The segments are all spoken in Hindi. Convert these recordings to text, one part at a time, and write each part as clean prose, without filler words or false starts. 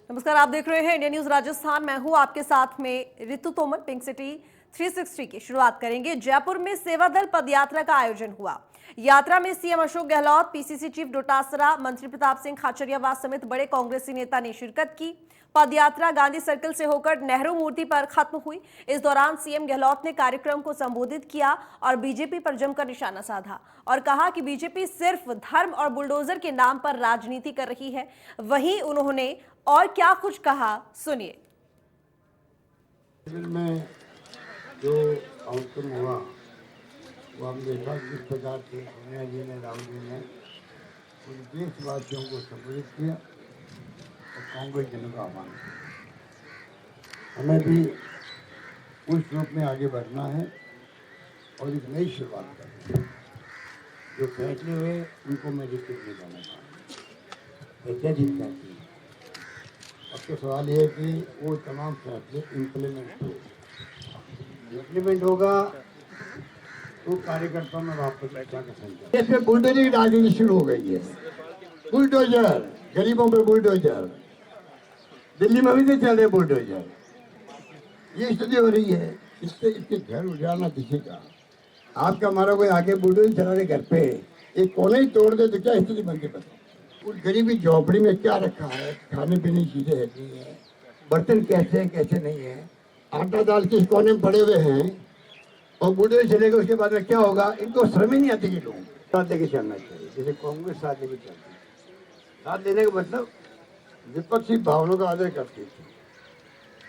नमस्कार, आप देख रहे हैं इंडिया न्यूज राजस्थान। मैं हूं आपके साथ में रितु तोमर। पिंक सिटी 360 की शुरुआत करेंगे। जयपुर में सेवा दल पदयात्रा का आयोजन हुआ। यात्रा में CM Ashok Gehlot, PCC chief Dotasra, मंत्री प्रताप सिंह खाचरियावास समेत बड़े कांग्रेसी नेता ने शिरकत की। पदयात्रा गांधी सर्कल से होकर नेहरू मूर्ति पर खत्म हुई। इस दौरान सीएम गहलोत ने कार्यक्रम को संबोधित किया और बीजेपी पर जमकर निशाना साधा और कहा कि बीजेपी सिर्फ धर्म और बुलडोजर के नाम पर राजनीति कर रही है। वहीं उन्होंने और क्या कुछ कहा, सुनिए। में जो आउटकम हुआ वो हम देखा किस प्रकार से सोनिया जी ने, राहुल जी ने पूरे देशवासियों को संबोधित किया और कांग्रेस जनों का आह्वान किया। हमें भी उस रूप में आगे बढ़ना है और एक नई शुरुआत करनी है। जो फैसले हुए उनको मैं रिपीट नहीं करना चाहूँगा, ऐतिहासिक फैसले। अब तो सवाल ये है कि वो तमाम फैसले इम्प्लीमेंट होगा तो कार्यकर्ताओं में वापस क्या कर सकते हैं। इसमें बुलडोजर की राजनीति शुरू हो गई है। बुलडोजर, गरीबों पे बुलडोजर, दिल्ली में भी तो चल रहे बुलडोजर। ये स्थिति हो रही है। इसके घर उजाड़ना किसी का, आपका हमारा कोई आगे बुलडोजर चला रहे घर पे, एक कोने ही तोड़ दे तो क्या स्थिति बनती बताओ। उस गरीबी झोपड़ी में क्या रखा है, खाने पीने की चीजें रहती हैं, बर्तन कैसे हैं कैसे नहीं है, आटा दाल किस कोने में पड़े हुए हैं, और बूढ़े चलेगा उसके बाद में क्या होगा। इनको श्रम ही नहीं आती कि लोग साथ लेके चलना चाहिए, जैसे कांग्रेस साथ लेके चलती है। साथ लेने का मतलब विपक्षी भावनाओं का आदर करती थी,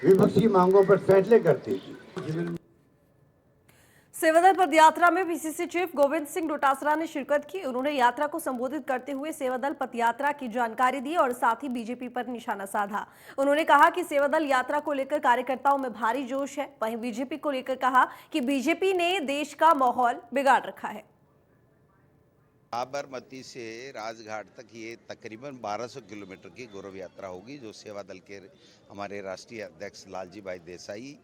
विपक्षी मांगों पर फैसले करती थी। सेवादल पदयात्रा में पीसीसी चीफ गोविंद सिंह डोटासरा ने शिरकत की। उन्होंने यात्रा को संबोधित करते हुए सेवादल पदयात्रा की जानकारी दी और साथ ही बीजेपी पर निशाना साधा। उन्होंने कहा कि सेवादल यात्रा को लेकर कार्यकर्ताओं में भारी जोश है। वहीं बीजेपी को लेकर कहा कि बीजेपी ने देश का माहौल बिगाड़ रखा है। साबरमती से राजघाट तक ये तकरीबन 1200 किलोमीटर की गौरव यात्रा होगी, जो सेवा दल के हमारे राष्ट्रीय अध्यक्ष लालजी भाई देसाई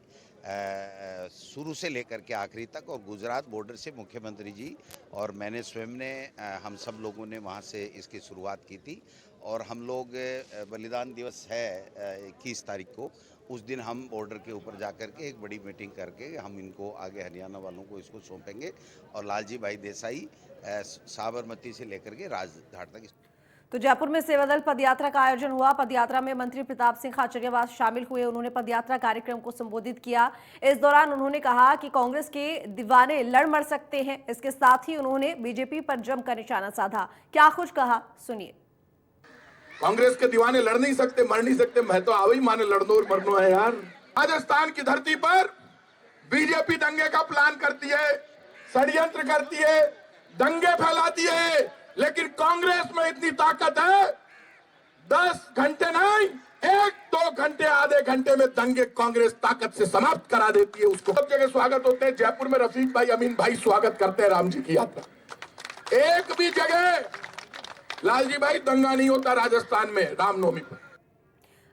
शुरू से लेकर के आखिरी तक, और गुजरात बॉर्डर से मुख्यमंत्री जी और मैंने स्वयं ने, हम सब लोगों ने वहाँ से इसकी शुरुआत की थी। और हम लोग बलिदान दिवस है 21 तारीख को, उस दिन हम बॉर्डर के ऊपर जाकर के एक बड़ी मीटिंग करके हम इनको आगे हरियाणा वालों को इसको सौंपेंगे। और लालजी भाई देसाई साबरमती से लेकर के राजघाट तक। तो जयपुर में सेवादल पदयात्रा का आयोजन हुआ। पदयात्रा में मंत्री प्रताप सिंह खाचरियावास शामिल हुए। उन्होंने पदयात्रा कार्यक्रम को संबोधित किया। इस दौरान उन्होंने कहा कि कांग्रेस के दीवाने लड़ मर सकते हैं। इसके साथ ही उन्होंने बीजेपी पर जमकर निशाना साधा। क्या कुछ कहा, सुनिए। कांग्रेस के दीवाने लड़ नहीं सकते, मर नहीं सकते, मैं तो आवई माने लड़नो और मरनो है यार। राजस्थान की धरती पर बीजेपी दंगे का प्लान करती है, षड्यंत्र करती है, दंगे फैलाती है, लेकिन कांग्रेस में इतनी ताकत है, 10 घंटे नहीं, 1-2 घंटे, आधे घंटे में दंगे कांग्रेस ताकत से समाप्त करा देती है। उसको सब जगह स्वागत होते हैं। जयपुर में रफीक भाई, अमीन भाई स्वागत करते हैं राम जी की यात्रा। एक भी जगह लालजी भाई दंगा नहीं होता राजस्थान में रामनवमी पर।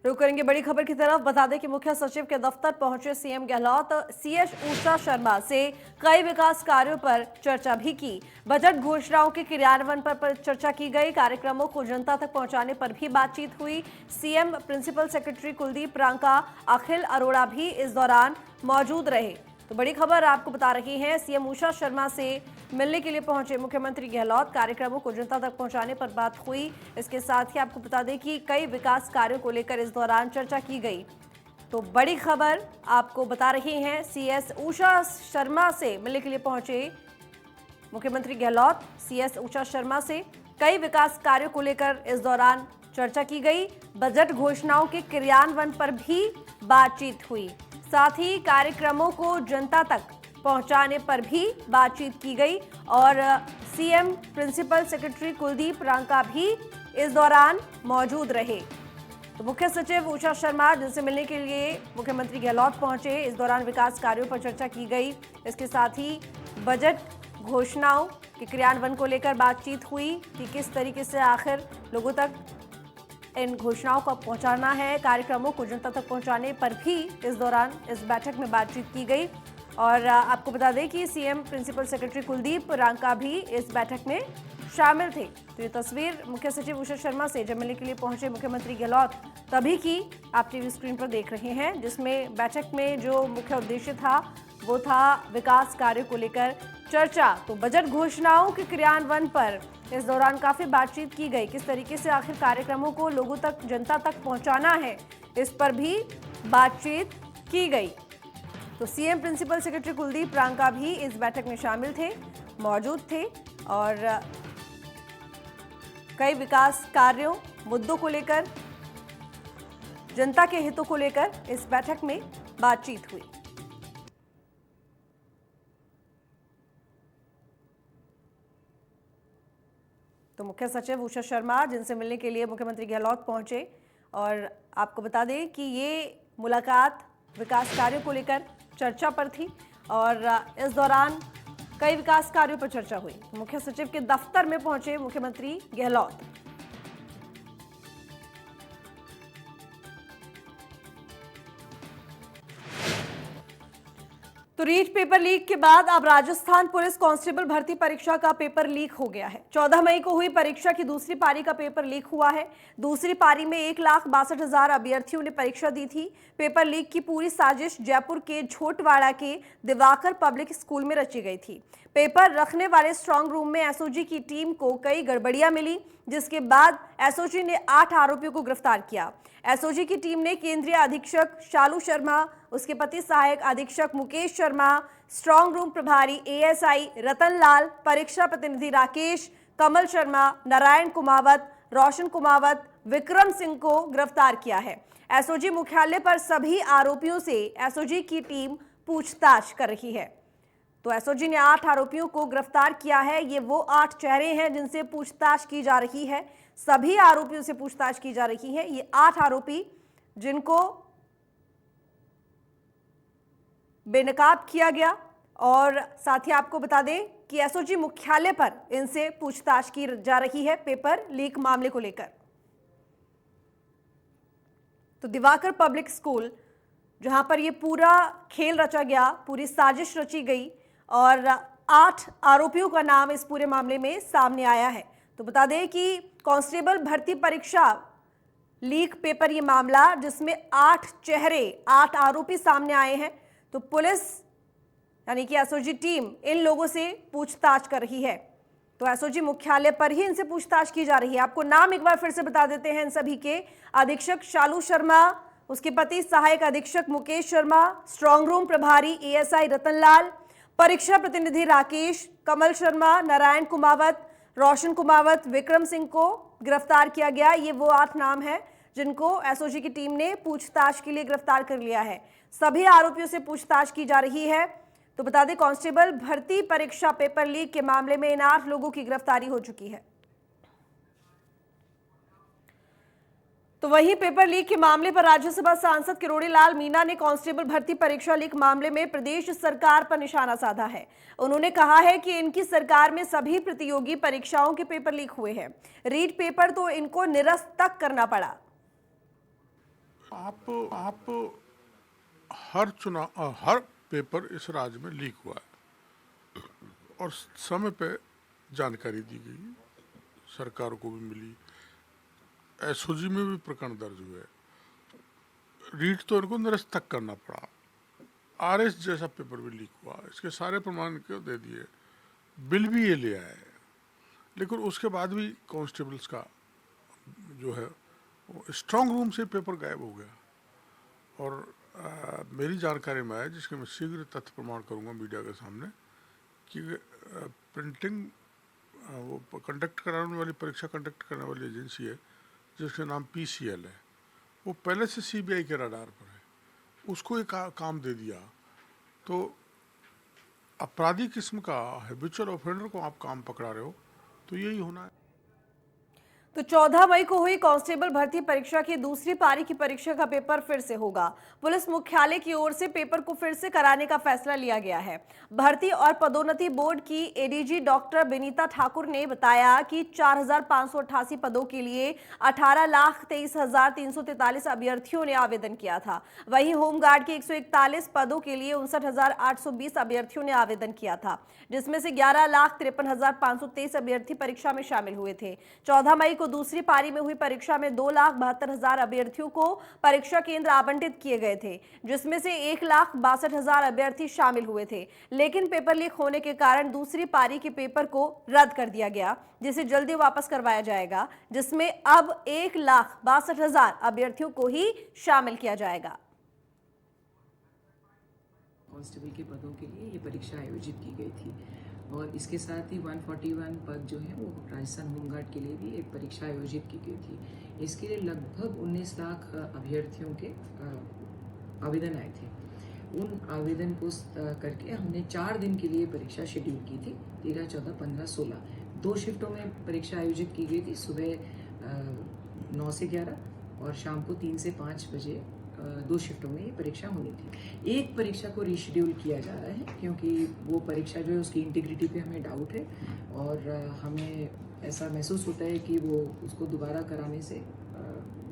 रुक करेंगे बड़ी खबर की तरफ। बता दें कि मुख्य सचिव के दफ्तर पहुंचे सीएम गहलोत, सीएस उषा शर्मा से कई विकास कार्यों पर चर्चा भी की। बजट घोषणाओं के क्रियान्वयन पर चर्चा की गई। कार्यक्रमों को जनता तक पहुंचाने पर भी बातचीत हुई। CM principal secretary Kuldeep Ranka, Akhil Arora भी इस दौरान मौजूद रहे। तो बड़ी खबर आपको बता रही है, सीएम उषा शर्मा से मिलने के लिए पहुंचे मुख्यमंत्री गहलोत। कार्यक्रमों को जनता तक पहुंचाने पर बात हुई। इसके साथ ही आपको बता दें कि कई विकास कार्यों को लेकर इस दौरान चर्चा की गई। तो बड़ी खबर आपको बता रही हैं, सीएस उषा शर्मा से मिलने के लिए पहुंचे मुख्यमंत्री गहलोत। सीएस उषा शर्मा से कई विकास कार्यों को लेकर इस दौरान चर्चा की गई। बजट घोषणाओं के क्रियान्वयन पर भी बातचीत हुई। साथ ही कार्यक्रमों को जनता तक पहुंचाने पर भी बातचीत की गई और CM principal secretary Kuldeep Ranka भी इस दौरान मौजूद रहे। तो मुख्य सचिव उषा शर्मा, जिनसे मिलने के लिए मुख्यमंत्री गहलोत पहुंचे, इस दौरान विकास कार्यों पर चर्चा की गई। इसके साथ ही बजट घोषणाओं के क्रियान्वयन को लेकर बातचीत हुई कि किस तरीके से आखिर लोगों तक इन घोषणाओं को पहुंचाना है। कार्यक्रमों को जनता तक पहुंचाने पर भी इस दौरान इस बैठक में बातचीत की गई। और आपको बता दें कि CM principal secretary Kuldeep Ranka भी इस बैठक में शामिल थे। तो ये तस्वीर मुख्य सचिव उषा शर्मा से जब मिलने के लिए पहुंचे मुख्यमंत्री गहलोत तभी की आप टीवी स्क्रीन पर देख रहे हैं, जिसमें बैठक में जो मुख्य उद्देश्य था वो था विकास कार्य को लेकर चर्चा। तो बजट घोषणाओं के क्रियान्वयन पर इस दौरान काफी बातचीत की गई। किस तरीके से आखिर कार्यक्रमों को लोगों तक, जनता तक पहुंचाना है, इस पर भी बातचीत की गई। तो CM principal secretary Kuldeep Ranka भी इस बैठक में शामिल थे, मौजूद थे और कई विकास कार्यों, मुद्दों को लेकर, जनता के हितों को लेकर इस बैठक में बातचीत हुई। तो मुख्य सचिव उषा शर्मा जिनसे मिलने के लिए मुख्यमंत्री गहलोत पहुंचे और आपको बता दें कि ये मुलाकात विकास कार्यों को लेकर चर्चा पर थी और इस दौरान कई विकास कार्यों पर चर्चा हुई। मुख्य सचिव के दफ्तर में पहुंचे मुख्यमंत्री गहलोत। तो रीट पेपर लीक के बाद अब राजस्थान पुलिस कांस्टेबल भर्ती परीक्षा का पेपर लीक हो गया है। 14 मई को हुई परीक्षा की दूसरी पारी का पेपर लीक हुआ है। दूसरी पारी में 1,62,000 अभ्यर्थियों ने परीक्षा दी थी। पेपर लीक की पूरी साजिश जयपुर के झोटवाड़ा के दिवाकर पब्लिक स्कूल में रची गई थी। पेपर रखने वाले स्ट्रांग रूम में एसओजी की टीम को कई गड़बड़ियां मिली, जिसके बाद एसओजी ने 8 आरोपियों को गिरफ्तार किया। एसओजी की टीम ने केंद्रीय अधीक्षक शालू शर्मा, उसके पति सहायक अधीक्षक मुकेश शर्मा, स्ट्रांग रूम प्रभारी एएसआई रतन लाल, परीक्षा प्रतिनिधि राकेश, कमल शर्मा, नारायण कुमावत, रोशन कुमावत, विक्रम सिंह को गिरफ्तार किया है। एसओजी मुख्यालय पर सभी आरोपियों से एसओजी की टीम पूछताछ कर रही है। तो एसओजी ने 8 आरोपियों को गिरफ्तार किया है। ये वो 8 चेहरे हैं जिनसे पूछताछ की जा रही है। सभी आरोपियों से पूछताछ की जा रही है। ये 8 आरोपी जिनको बेनकाब किया गया और साथ ही आपको बता दें कि एसओजी मुख्यालय पर इनसे पूछताछ की जा रही है पेपर लीक मामले को लेकर। तो दिवाकर पब्लिक स्कूल जहां पर ये पूरा खेल रचा गया, पूरी साजिश रची गई और 8 आरोपियों का नाम इस पूरे मामले में सामने आया है। तो बता दें कि कांस्टेबल भर्ती परीक्षा लीक पेपर ये मामला जिसमें 8 चेहरे, 8 आरोपी सामने आए हैं। तो पुलिस यानी कि एसओजी टीम इन लोगों से पूछताछ कर रही है। तो एसओजी मुख्यालय पर ही इनसे पूछताछ की जा रही है। आपको नाम एक बार फिर से बता देते हैं इन सभी के। अधीक्षक शालू शर्मा, उसके पति सहायक अधीक्षक मुकेश शर्मा, स्ट्रांग रूम प्रभारी एएसआई रतन लाल, परीक्षा प्रतिनिधि राकेश, कमल शर्मा, नारायण कुमावत, रोशन कुमावत, विक्रम सिंह को गिरफ्तार किया गया। ये वो 8 नाम हैं जिनको एसओजी की टीम ने पूछताछ के लिए गिरफ्तार कर लिया है। सभी आरोपियों से पूछताछ की जा रही है। तो बता दें कांस्टेबल भर्ती परीक्षा पेपर लीक के मामले में इन 8 लोगों की गिरफ्तारी हो चुकी है। तो वहीं पेपर लीक के मामले पर राज्यसभा सांसद किरोड़ी लाल मीणा ने कांस्टेबल भर्ती परीक्षा लीक मामले में प्रदेश सरकार पर निशाना साधा है। उन्होंने कहा है कि इनकी सरकार में सभी प्रतियोगी परीक्षाओं के पेपर लीक हुए हैं। रीट पेपर तो इनको निरस्त तक करना पड़ा। आप हर पेपर इस राज्य में लीक हुआ है और समय पे जानकारी दी गई, सरकार को भी मिली, एसओजी में भी प्रकरण दर्ज हुए। रीट तो इनको निरस्त तक करना पड़ा। आरएस जैसा पेपर भी लीक हुआ, इसके सारे प्रमाण क्यों दे दिए, बिल भी ये ले आए, लेकिन उसके बाद भी कांस्टेबल्स का जो है वो स्ट्रांग रूम से पेपर गायब हो गया। और मेरी जानकारी में है, जिसके मैं शीघ्र तथ्य प्रमाण करूंगा मीडिया के सामने, कि प्रिंटिंग वो कंडक्ट कराने वाली, परीक्षा कंडक्ट करने वाली एजेंसी है जिसका नाम पीसीएल है, वो पहले से सीबीआई के रडार पर है, उसको एक काम दे दिया। तो अपराधी किस्म का हैबिचुअल ऑफेंडर को आप काम पकड़ा रहे हो, तो यही होना है। तो 14 मई को हुई कांस्टेबल भर्ती परीक्षा की दूसरी पारी की परीक्षा का पेपर फिर से होगा। पुलिस मुख्यालय की ओर से पेपर को फिर से कराने का फैसला लिया गया है। भर्ती और पदोन्नति बोर्ड की एडीजी डॉक्टर विनीता ठाकुर ने बताया कि 4,588 पदों के लिए 18,23,343 अभ्यर्थियों ने आवेदन किया था। वहीं होमगार्ड के 141 पदों के लिए 59,820 अभ्यर्थियों ने आवेदन किया था, जिसमें से 11,53,523 अभ्यर्थी परीक्षा में शामिल हुए थे। 14 मई को दूसरी पारी में हुई परीक्षा में 2,72,000 अभ्यर्थियों को परीक्षा केंद्र आवंटित किए गए थे, जिसमें से 1,62,000 अभ्यर्थी शामिल हुए थे। लेकिन पेपर लीक होने के कारण दूसरी पारी के पेपर को रद्द कर दिया गया, जिसे जल्दी वापस करवाया जाएगा, जिसमें अब 1,62,000 अभ्यर्थियों को ही शामिल किया जाएगा। कांस्टेबल के पदों के लिए ये परीक्षा आयोजित की गई थी और इसके साथ ही 141 पद जो हैं वो राजस्थान होमगार्ड के लिए भी एक परीक्षा आयोजित की गई थी। इसके लिए लगभग 19 लाख अभ्यर्थियों के आवेदन आए थे। उन आवेदन को करके हमने 4 दिन के लिए परीक्षा शेड्यूल की थी, 13, 14, 15, 16। 2 शिफ्टों में परीक्षा आयोजित की गई थी, सुबह 9 से 11 और शाम को 3 से 5 बजे 2 शिफ्टों में ये परीक्षा होनी थी। एक परीक्षा को रीशेड्यूल किया जा रहा है क्योंकि वो परीक्षा जो है उसकी इंटीग्रिटी पे हमें डाउट है और हमें ऐसा महसूस होता है कि वो उसको दोबारा कराने से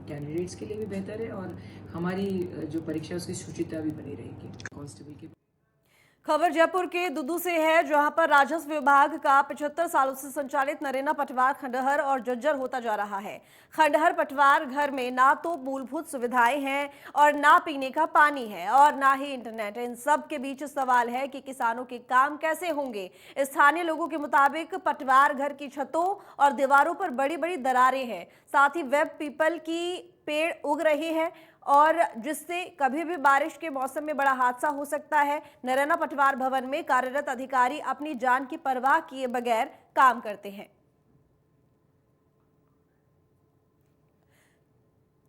कैंडिडेट्स के लिए भी बेहतर है और हमारी जो परीक्षा उसकी शुचिता भी बनी रहेगी। कांस्टेबल के खबर जयपुर के दुदू से है, जहां पर राजस्व विभाग का 75 सालों से संचालित नरेना पटवार खंडहर और जर्जर होता जा रहा है। खंडहर पटवार घर में ना तो मूलभूत सुविधाएं हैं और ना पीने का पानी है और ना ही इंटरनेट। इन सब के बीच सवाल है कि किसानों के काम कैसे होंगे। स्थानीय लोगों के मुताबिक पटवार घर की छतों और दीवारों पर बड़ी बड़ी दरारें हैं, साथ ही वेब पीपल की पेड़ उग रहे हैं और जिससे कभी भी बारिश के मौसम में बड़ा हादसा हो सकता है। नरेना पटवार भवन में कार्यरत अधिकारी अपनी जान की परवाह किए बगैर काम करते हैं।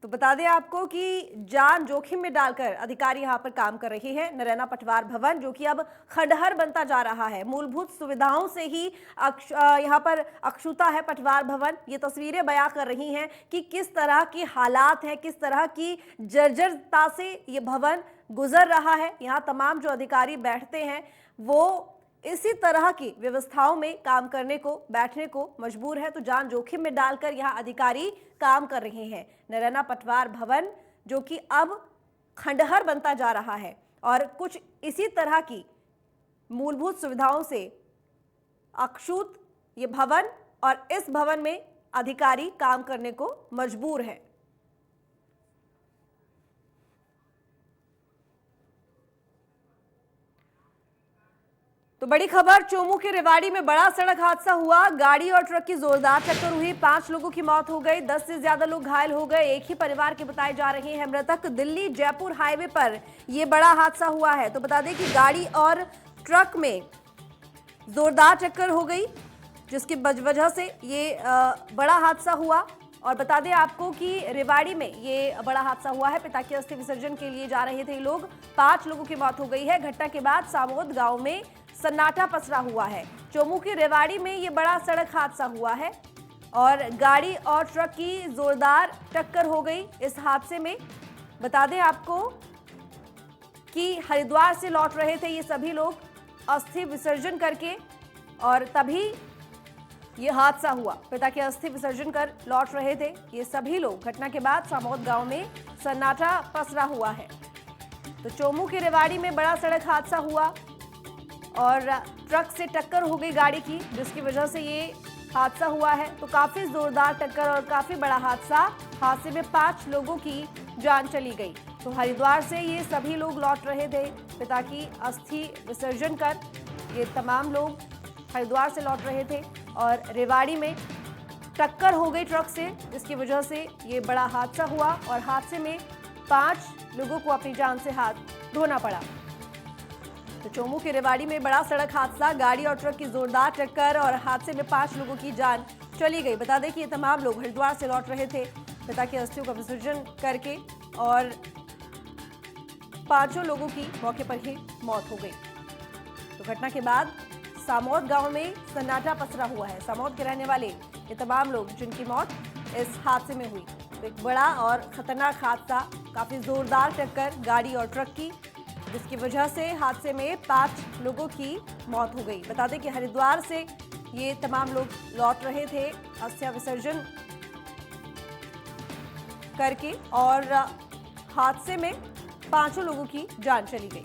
तो बता दें आपको कि जान जोखिम में डालकर अधिकारी यहां पर काम कर रहे हैं। नरेना पटवार भवन जो कि अब खंडहर बनता जा रहा है, मूलभूत सुविधाओं से ही यहां पर अक्षुता है पटवार भवन। ये तस्वीरें बयां कर रही हैं कि किस तरह की हालात हैं, किस तरह की जर्जरता से ये भवन गुजर रहा है। यहाँ तमाम जो अधिकारी बैठते हैं वो इसी तरह की व्यवस्थाओं में काम करने को, बैठने को मजबूर है। तो जान जोखिम में डालकर यहाँ अधिकारी काम कर रहे हैं। नरेना पटवार भवन जो कि अब खंडहर बनता जा रहा है और कुछ इसी तरह की मूलभूत सुविधाओं से अक्षुत ये भवन और इस भवन में अधिकारी काम करने को मजबूर है। तो बड़ी खबर, चोमू के रेवाड़ी में बड़ा सड़क हादसा हुआ। गाड़ी और ट्रक की जोरदार टक्कर हुई, 5 लोगों की मौत हो गई, 10 से ज्यादा लोग घायल हो गए। एक ही परिवार के बताए जा रहे हैं मृतक। दिल्ली जयपुर हाईवे पर यह बड़ा हादसा हुआ है। तो बता दें कि गाड़ी और ट्रक में जोरदार टक्कर हो गई, जिसकी वजह से ये बड़ा हादसा हुआ। और बता दें आपको कि रेवाड़ी में ये बड़ा हादसा हुआ है। पिता के अस्थि विसर्जन के लिए जा रहे थे लोग, 5 लोगों की मौत हो गई है। घटना के बाद सामोद गांव में सन्नाटा पसरा हुआ है। चोमू की रेवाड़ी में ये बड़ा सड़क हादसा हुआ है और गाड़ी और ट्रक की जोरदार टक्कर हो गई इस हादसे में। बता दें आपको कि हरिद्वार से लौट रहे थे ये सभी लोग अस्थि विसर्जन करके और तभी ये हादसा हुआ। पिता के अस्थि विसर्जन कर लौट रहे थे ये सभी लोग। घटना के बाद सामोद गांव में सन्नाटा पसरा हुआ है। तो चोमू की रेवाड़ी में बड़ा सड़क हादसा हुआ और ट्रक से टक्कर हो गई गाड़ी की, जिसकी वजह से ये हादसा हुआ है। तो काफी जोरदार टक्कर और काफी बड़ा हादसा। हादसे में 5 लोगों की जान चली गई। तो हरिद्वार से ये सभी लोग लौट रहे थे पिता की अस्थि विसर्जन कर। ये तमाम लोग हरिद्वार से लौट रहे थे और रेवाड़ी में टक्कर हो गई ट्रक से, जिसकी वजह से ये बड़ा हादसा हुआ और हादसे में 5 लोगों को अपनी जान से हाथ धोना पड़ा। तो चोमू के रेवाड़ी में बड़ा सड़क हादसा, गाड़ी और ट्रक की जोरदार टक्कर और हादसे में 5 लोगों की जान चली गई। बता दें कि ये तमाम लोग हरिद्वार से लौट रहे थे पिता की अस्थियों का विसर्जन करके और 5 लोगों की मौके पर ही मौत हो गई। तो घटना के बाद सामोद गांव में सन्नाटा पसरा हुआ है। सामोद के रहने वाले ये तमाम लोग जिनकी मौत इस हादसे में हुई। तो एक बड़ा और खतरनाक हादसा, काफी जोरदार टक्कर गाड़ी और ट्रक की, जिसकी वजह से हादसे में 5 लोगों की मौत हो गई। बता दें कि हरिद्वार से ये तमाम लोग लौट रहे थे अस्थि विसर्जन करके, और हादसे में 5 लोगों की जान चली गई।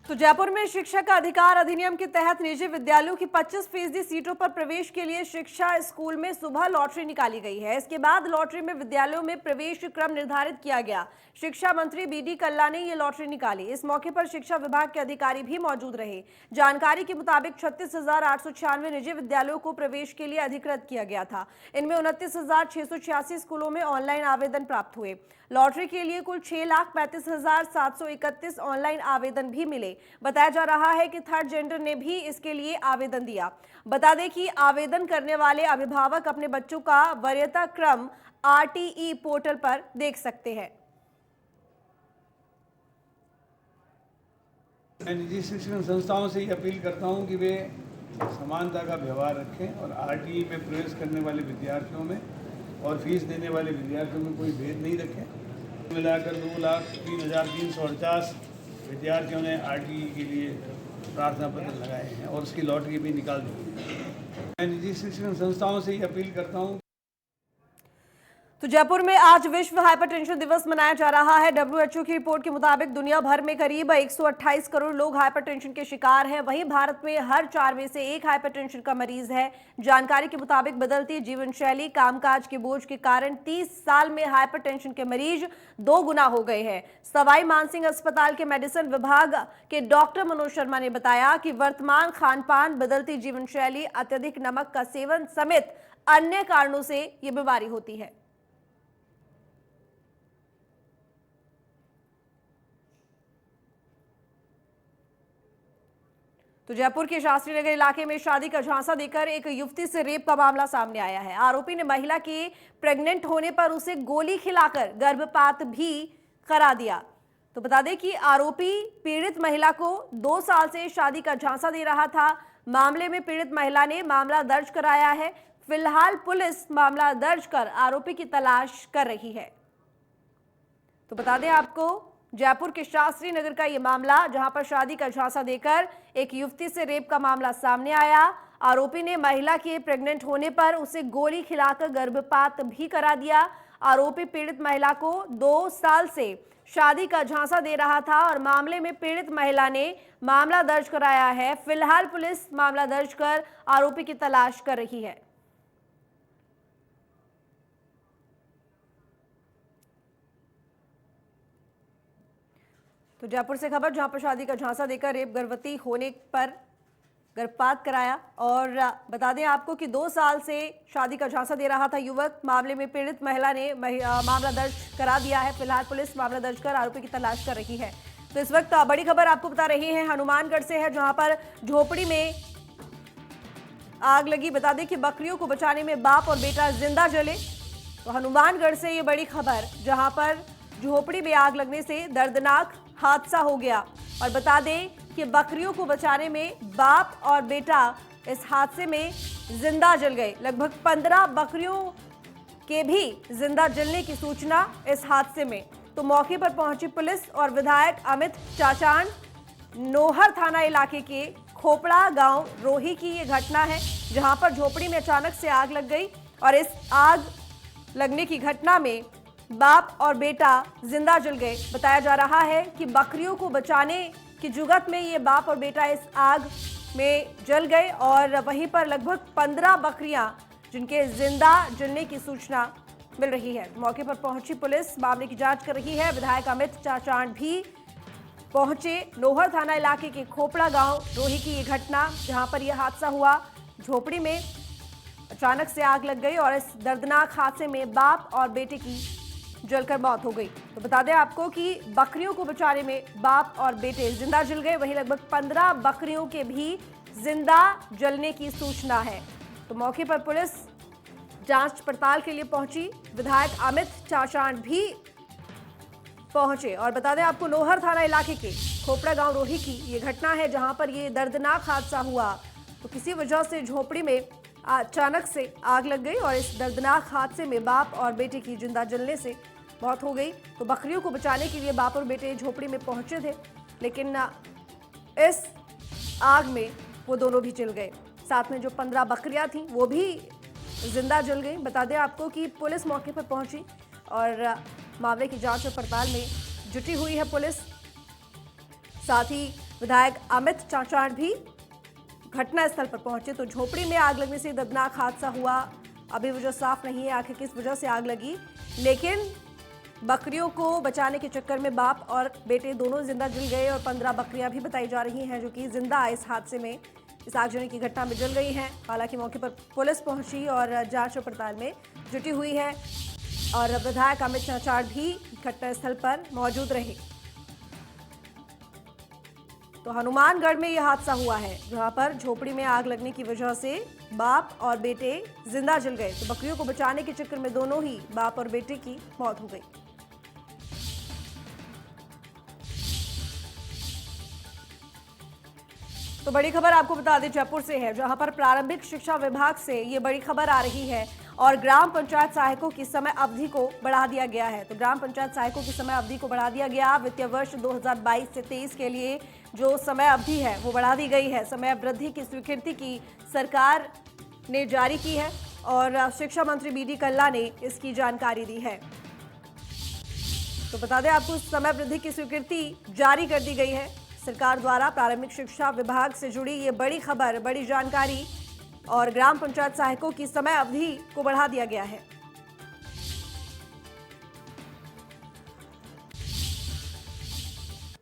तो जयपुर में शिक्षा का अधिकार अधिनियम के तहत निजी विद्यालयों की 25% सीटों पर प्रवेश के लिए शिक्षा स्कूल में सुबह लॉटरी निकाली गई है। इसके बाद लॉटरी में विद्यालयों में प्रवेश क्रम निर्धारित किया गया। शिक्षा मंत्री बीडी कल्ला ने ये लॉटरी निकाली। इस मौके पर शिक्षा विभाग के अधिकारी भी मौजूद रहे। जानकारी के मुताबिक 36,896 निजी विद्यालयों को प्रवेश के लिए अधिकृत किया गया था। इनमें 29,686 स्कूलों में ऑनलाइन आवेदन प्राप्त हुए। लॉटरी के लिए कुल 6,35,731 ऑनलाइन आवेदन भी मिले। बताया जा रहा है कि थर्ड जेंडर ने भी इसके लिए आवेदन दिया। बता दें कि आवेदन करने वाले अभिभावक अपने बच्चों का वरीयता क्रम RTE पोर्टल पर देख सकते हैं। मैं निजी शिक्षण संस्थाओं से ये अपील करता हूं कि वे समानता का व्यवहार रखें और RTE में प्रवेश करने वाले विद्यार्थियों में और फीस देने वाले विद्यार्थियों में कोई भेद नहीं रखें। मिलाकर 2,03,348 विद्यार्थियों ने RTE के लिए प्रार्थना पत्र लगाए हैं और उसकी लॉटरी भी निकाल दी है। मैं निजी शिक्षण संस्थाओं से ये अपील करता हूँ। तो जयपुर में आज विश्व हाइपरटेंशन दिवस मनाया जा रहा है। WHO की रिपोर्ट के मुताबिक दुनिया भर में करीब 128 करोड़ लोग हाइपरटेंशन के शिकार हैं। वहीं भारत में हर 4 में से 1 हाइपरटेंशन का मरीज है। जानकारी के मुताबिक बदलती जीवन शैली, कामकाज के बोझ के कारण 30 साल में हाइपरटेंशन के मरीज 2 गुना हो गए हैं। सवाई मानसिंह अस्पताल के मेडिसिन विभाग के डॉक्टर मनोज शर्मा ने बताया कि वर्तमान खान-पान, बदलती जीवन शैली, अत्यधिक नमक का सेवन समेत अन्य कारणों से ये बीमारी होती है। तो जयपुर के शास्त्री नगर इलाके में शादी का झांसा देकर एक युवती से रेप का मामला सामने आया है। आरोपी ने महिला के प्रेग्नेंट होने पर उसे गोली खिलाकर गर्भपात भी करा दिया। तो बता दें कि आरोपी पीड़ित महिला को 2 साल से शादी का झांसा दे रहा था। मामले में पीड़ित महिला ने मामला दर्ज कराया है। फिलहाल पुलिस मामला दर्ज कर आरोपी की तलाश कर रही है। तो बता दें आपको, जयपुर के शास्त्री नगर का ये मामला, जहां पर शादी का झांसा देकर एक युवती से रेप का मामला सामने आया। आरोपी ने महिला के प्रेग्नेंट होने पर उसे गोली खिलाकर गर्भपात भी करा दिया। आरोपी पीड़ित महिला को 2 साल से शादी का झांसा दे रहा था और मामले में पीड़ित महिला ने मामला दर्ज कराया है। फिलहाल पुलिस मामला दर्ज कर आरोपी की तलाश कर रही है। तो जयपुर से खबर, जहां पर शादी का झांसा देकर रेप, गर्भवती होने पर गर्भपात कराया। और बता दें आपको कि 2 साल से शादी का झांसा दे रहा था युवक। मामले में पीड़ित महिला ने मामला दर्ज करा दिया है। फिलहाल पुलिस मामला दर्ज कर आरोपी की तलाश कर रही है। तो इस वक्त बड़ी खबर आपको बता रहे हैं हनुमानगढ़ से है, जहां पर झोपड़ी में आग लगी। बता दें कि बकरियों को बचाने में बाप और बेटा जिंदा जले। तो हनुमानगढ़ से ये बड़ी खबर, जहां पर झोपड़ी में आग लगने से दर्दनाक हादसा हो गया। और बता दें कि बकरियों को बचाने में बाप और बेटा इस हादसे में जिंदा जल गए। लगभग 15 बकरियों के भी जिंदा जलने की सूचना इस हादसे में। तो मौके पर पहुंची पुलिस और विधायक अमित चाचान। नोहर थाना इलाके के खोपड़ा गांव रोही की ये घटना है, जहां पर झोपड़ी में अचानक से आग लग गई और इस आग लगने की घटना में बाप और बेटा जिंदा जल गए। बताया जा रहा है कि बकरियों को बचाने की जुगत में ये बाप और बेटा इस आग में जल गए और वहीं पर लगभग 15 बकरियां जिनके जिंदा जलने की सूचना मिल रही है। मौके पर पहुंची पुलिस मामले की जांच कर रही है। विधायक अमित चाचान भी पहुंचे। नोहर थाना इलाके के खोपड़ा गांव रोही की ये घटना, जहां पर यह हादसा हुआ। झोपड़ी में अचानक से आग लग गई और इस दर्दनाक हादसे में बाप और बेटे की जलकर मौत हो गई। तो बता दें आपको कि बकरियों को बचाने में बाप और बेटे जिंदा जल गए। वहीं लगभग 15 बकरियों के भी जिंदा जलने की सूचना है। तो मौके पर पुलिस जांच पड़ताल के लिए पहुंची। विधायक अमित चाचान भी पहुंचे। और बता दें आपको, नोहर थाना इलाके के खोपड़ा गांव रोही की ये घटना है, जहां पर ये दर्दनाक हादसा हुआ। तो किसी वजह से झोपड़ी में अचानक से आग लग गई और इस दर्दनाक हादसे में बाप और बेटे की जिंदा जलने से मौत हो गई। तो बकरियों को बचाने के लिए बाप और बेटे झोपड़ी में पहुंचे थे, लेकिन इस आग में वो दोनों भी जल गए। साथ में जो 15 बकरियां थीं वो भी जिंदा जल गई। बता दें आपको कि पुलिस मौके पर पहुंची और मामले की जांच और पड़ताल में जुटी हुई है पुलिस। साथ ही विधायक अमित चाचाण भी घटना स्थल पर पहुंचे। तो झोपड़ी में आग लगने से दर्दनाक हादसा हुआ। अभी वजह साफ नहीं है आखिर किस वजह से आग लगी, लेकिन बकरियों को बचाने के चक्कर में बाप और बेटे दोनों जिंदा जल गए और 15 बकरियां भी बताई जा रही हैं जो कि जिंदा इस हादसे में, इस आगजनी की घटना में जल गई हैं। हालांकि मौके पर पुलिस पहुंची और जांच और पड़ताल में जुटी हुई है और विधायक अमित चाचाण भी घटनास्थल पर मौजूद रहे। तो हनुमानगढ़ में यह हादसा हुआ है जहां पर झोपड़ी में आग लगने की वजह से बाप और बेटे जिंदा जल गए। तो बकरियों को बचाने के चक्कर में दोनों ही बाप और बेटे की मौत हो गई। तो बड़ी खबर आपको बता दें जयपुर से है, जहां पर प्रारंभिक शिक्षा विभाग से ये बड़ी खबर आ रही है और ग्राम पंचायत सहायकों की समय अवधि को बढ़ा दिया गया है। तो ग्राम पंचायत सहायकों की समय अवधि को बढ़ा दिया गया। वित्तीय वर्ष 2022 से 23 के लिए जो समय अवधि है वो बढ़ा दी गई है। समय वृद्धि की स्वीकृति की सरकार ने जारी की है और शिक्षा मंत्री बी.डी. कल्ला ने इसकी जानकारी दी है। तो बता दें आपको समय वृद्धि की स्वीकृति जारी कर दी गई है सरकार द्वारा। प्रारंभिक शिक्षा विभाग से जुड़ी ये बड़ी खबर, बड़ी जानकारी और ग्राम पंचायत सहायकों की समय अवधि को बढ़ा दिया गया है।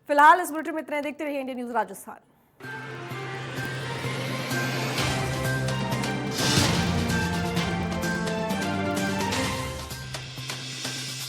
फिलहाल इस बुलेटिन में इतना, देखते रहिए इंडिया न्यूज राजस्थान।